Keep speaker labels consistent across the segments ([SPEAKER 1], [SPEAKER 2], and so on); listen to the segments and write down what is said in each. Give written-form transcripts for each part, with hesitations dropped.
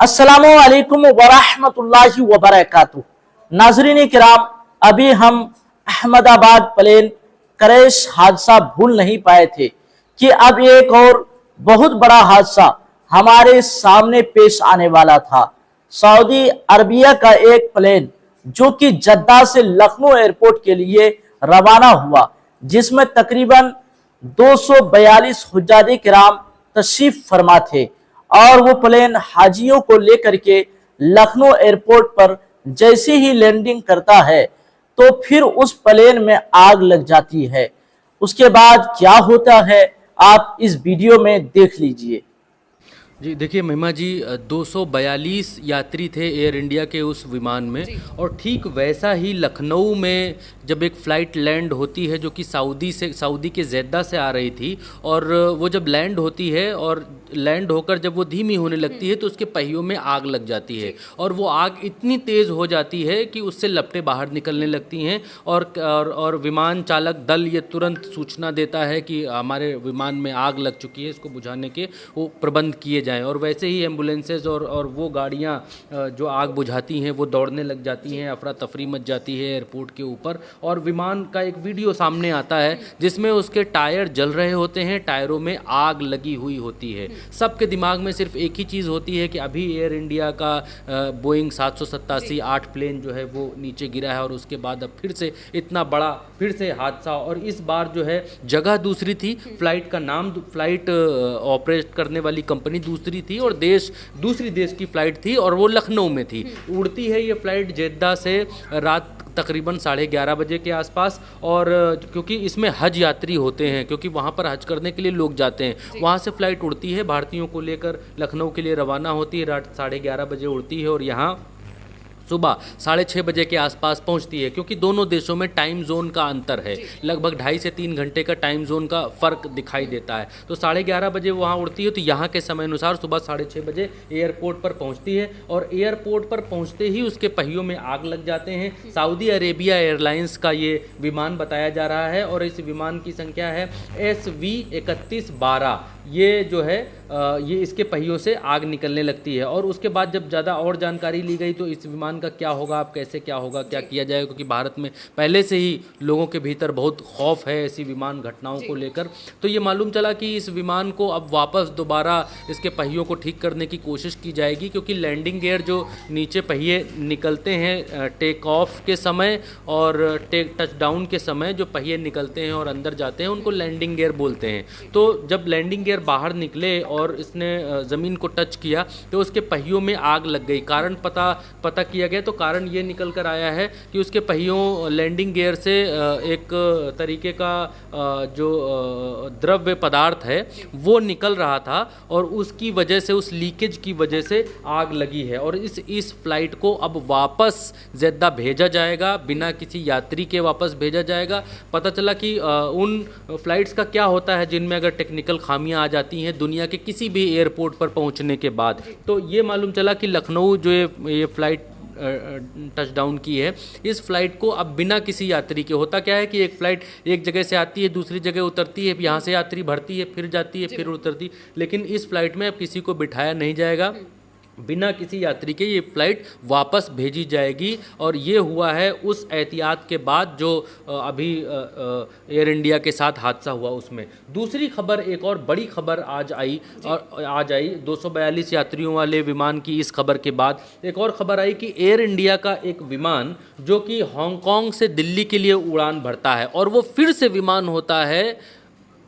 [SPEAKER 1] अस्सलामु अलैकुम वरहमतुल्लाहि वबरकातुहू। नाज़रीन किराम, अभी हम अहमदाबाद प्लेन क्रैश हादसा भूल नहीं पाए थे कि अब एक और बहुत बड़ा हादसा हमारे सामने पेश आने वाला था। सऊदी अरबिया का एक प्लेन जो कि जद्दा से लखनऊ एयरपोर्ट के लिए रवाना हुआ, जिसमें तकरीबन 242 हुज्जाज किराम तशरीफ फरमा थे, और वो प्लेन हाजियों को लेकर के लखनऊ एयरपोर्ट पर जैसे ही लैंडिंग करता है तो फिर उस प्लेन में आग लग जाती है। उसके बाद क्या होता है आप इस वीडियो में देख लीजिए।
[SPEAKER 2] जी देखिए महिमा जी, 242 यात्री थे एयर इंडिया के उस विमान में, और ठीक वैसा ही लखनऊ में जब एक फ़्लाइट लैंड होती है जो कि सऊदी के जेद्दा से आ रही थी, और वो जब लैंड होती है और लैंड होकर जब वो धीमी होने लगती है तो उसके पहियों में आग लग जाती है, और वो आग इतनी तेज़ हो जाती है कि उससे लपटें बाहर निकलने लगती हैं, और विमान चालक दल ये तुरंत सूचना देता है कि हमारे विमान में आग लग चुकी है, इसको बुझाने के वो प्रबंध किए जाएं। और वैसे ही एम्बुलेंसेज और वो गाड़ियां जो आग बुझाती हैं वो दौड़ने लग जाती हैं, अफरा तफरी मच जाती है एयरपोर्ट के ऊपर। और विमान का एक वीडियो सामने आता है जिसमें उसके टायर जल रहे होते हैं, टायरों में आग लगी हुई होती है। सबके दिमाग में सिर्फ एक ही चीज़ होती है कि अभी एयर इंडिया का बोइंग 787-8 प्लेन जो है वो नीचे गिरा है, और उसके बाद अब फिर से इतना बड़ा फिर से हादसा। और इस बार जो है जगह दूसरी थी, फ्लाइट का नाम, फ्लाइट ऑपरेट करने वाली कंपनी दूसरी थी, और दूसरी देश की फ़्लाइट थी, और वो लखनऊ में थी। उड़ती है ये फ़्लाइट जेद्दा से रात तकरीबन 11:30 बजे के आसपास। और क्योंकि इसमें हज यात्री होते हैं, क्योंकि वहाँ पर हज करने के लिए लोग जाते हैं, वहाँ से फ़्लाइट उड़ती है, भारतीयों को लेकर लखनऊ के लिए रवाना होती है, रात 11:30 बजे उड़ती है, और यहाँ सुबह 6:30 बजे के आसपास पहुंचती है। क्योंकि दोनों देशों में टाइम जोन का अंतर है, लगभग 2.5 से 3 घंटे का टाइम जोन का फ़र्क दिखाई देता है। तो 11:30 बजे वहां उड़ती है, तो यहाँ के समय अनुसार सुबह 6:30 बजे एयरपोर्ट पर पहुंचती है, और एयरपोर्ट पर पहुंचते ही उसके पहियों में आग लग जाते हैं। सऊदी अरेबिया एयरलाइंस का ये विमान बताया जा रहा है, और इस विमान की संख्या है SV3112। ये जो है ये इसके पहियों से आग निकलने लगती है। और उसके बाद जब ज़्यादा और जानकारी ली गई तो इस विमान का क्या होगा, अब कैसे क्या होगा, क्या किया जाएगा, क्योंकि भारत में पहले से ही लोगों के भीतर बहुत खौफ है ऐसी विमान घटनाओं को लेकर। तो ये मालूम चला कि इस विमान को अब वापस दोबारा इसके पहियों को ठीक करने की कोशिश की जाएगी, क्योंकि लैंडिंग गियर जो नीचे पहिए निकलते हैं टेक ऑफ के समय और टच डाउन के समय, जो पहिए निकलते हैं और अंदर जाते हैं उनको लैंडिंग गियर बोलते हैं। तो जब लैंडिंग गियर बाहर निकले और इसने ज़मीन को टच किया तो उसके पहियों में आग लग गई। कारण पता किया गया तो कारण ये निकल कर आया है कि उसके पहियों लैंडिंग गियर से एक तरीके का जो द्रव्य पदार्थ है वो निकल रहा था, और उसकी वजह से, उस लीकेज की वजह से आग लगी है। और इस फ्लाइट को अब वापस जेद्दा भेजा जाएगा, बिना किसी यात्री के वापस भेजा जाएगा। पता चला कि उन फ्लाइट्स का क्या होता है जिनमें अगर टेक्निकल खामियां आ जाती हैं दुनिया के किसी भी एयरपोर्ट पर पहुंचने के बाद। तो ये मालूम चला कि लखनऊ जो ये फ़्लाइट टच डाउन की है, इस फ्लाइट को अब बिना किसी यात्री के, होता क्या है कि एक फ़्लाइट एक जगह से आती है, दूसरी जगह उतरती है, यहाँ से यात्री भरती है, फिर जाती है, फिर उतरती, लेकिन इस फ्लाइट में अब किसी को बिठाया नहीं जाएगा, बिना किसी यात्री के ये फ़्लाइट वापस भेजी जाएगी। और ये हुआ है उस एहतियात के बाद जो अभी एयर इंडिया के साथ हादसा हुआ उसमें। दूसरी खबर, एक और बड़ी खबर आज आई 242 यात्रियों वाले विमान की इस खबर के बाद एक और खबर आई कि एयर इंडिया का एक विमान जो कि हांगकांग से दिल्ली के लिए उड़ान भरता है, और वो फिर से विमान होता है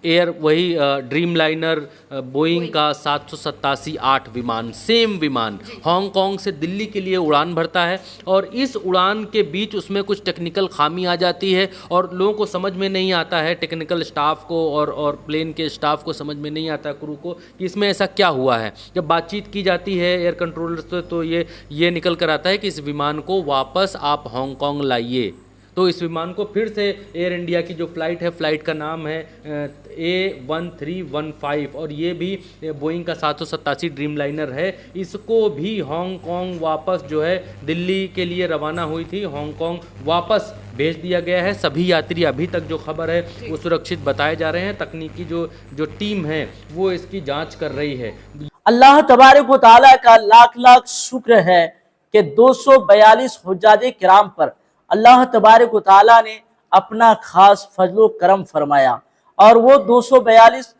[SPEAKER 2] वही ड्रीम लाइनर बोइंग का 787-8 विमान, सेम विमान हांगकांग से दिल्ली के लिए उड़ान भरता है। और इस उड़ान के बीच उसमें कुछ टेक्निकल खामी आ जाती है, और लोगों को समझ में नहीं आता है, टेक्निकल स्टाफ को और प्लेन के स्टाफ को समझ में नहीं आता, क्रू को, कि इसमें ऐसा क्या हुआ है। जब बातचीत की जाती है एयर कंट्रोलर से तो ये निकल कर आता है कि इस विमान को वापस आप हांगकांग लाइए। तो इस विमान को फिर से एयर इंडिया की जो फ़्लाइट है, फ़्लाइट का नाम है A1315, और ये भी बोइंग का 787 ड्रीम लाइनर है। इसको भी हांगकांग वापस जो है दिल्ली के लिए रवाना हुई थी, हांगकांग वापस भेज दिया गया है। सभी यात्री अभी तक जो खबर है वो सुरक्षित बताए जा रहे हैं। तकनीकी जो टीम है वो इसकी जांच कर रही है।
[SPEAKER 1] अल्लाह तबारक व तआला का लाख लाख शुक्र है कि 242 हुज्जाज किराम पर अल्लाह तबारक व तआला ने अपना खास फजलो करम फरमाया। और वो 242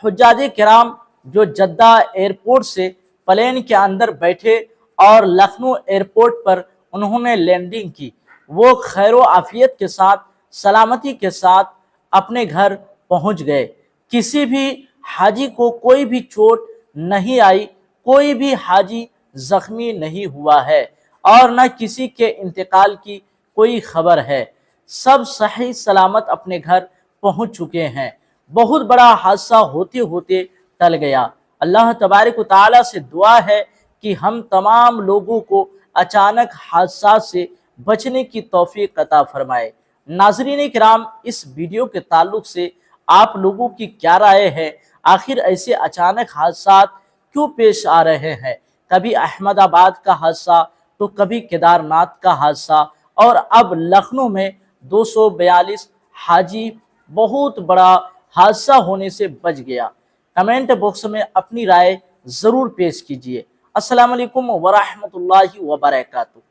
[SPEAKER 1] हुज्जाज किराम जो जद्दा एयरपोर्ट से प्लेन के अंदर बैठे और लखनऊ एयरपोर्ट पर उन्होंने लैंडिंग की, वो खैर आफियत के साथ, सलामती के साथ अपने घर पहुंच गए। किसी भी हाजी को कोई भी चोट नहीं आई, कोई भी हाजी जख्मी नहीं हुआ है और न किसी के इंतकाल की कोई खबर है। सब सही सलामत अपने घर पहुंच चुके हैं। बहुत बड़ा हादसा होते होते टल गया। अल्लाह तबारक व तआला से दुआ है कि हम तमाम लोगों को अचानक हादसा से बचने की तौफीक अता फरमाए। नाज़रीन किराम, इस वीडियो के ताल्लुक से आप लोगों की क्या राय है? आखिर ऐसे अचानक हादसा क्यों पेश आ रहे हैं? कभी अहमदाबाद का हादसा, तो कभी केदारनाथ का हादसा, और अब लखनऊ में 242 हाजी बहुत बड़ा हादसा होने से बच गया। कमेंट बॉक्स में अपनी राय ज़रूर पेश कीजिए। अस्सलाम वालेकुम वरहमतुल्लाहि वबरकातुहू।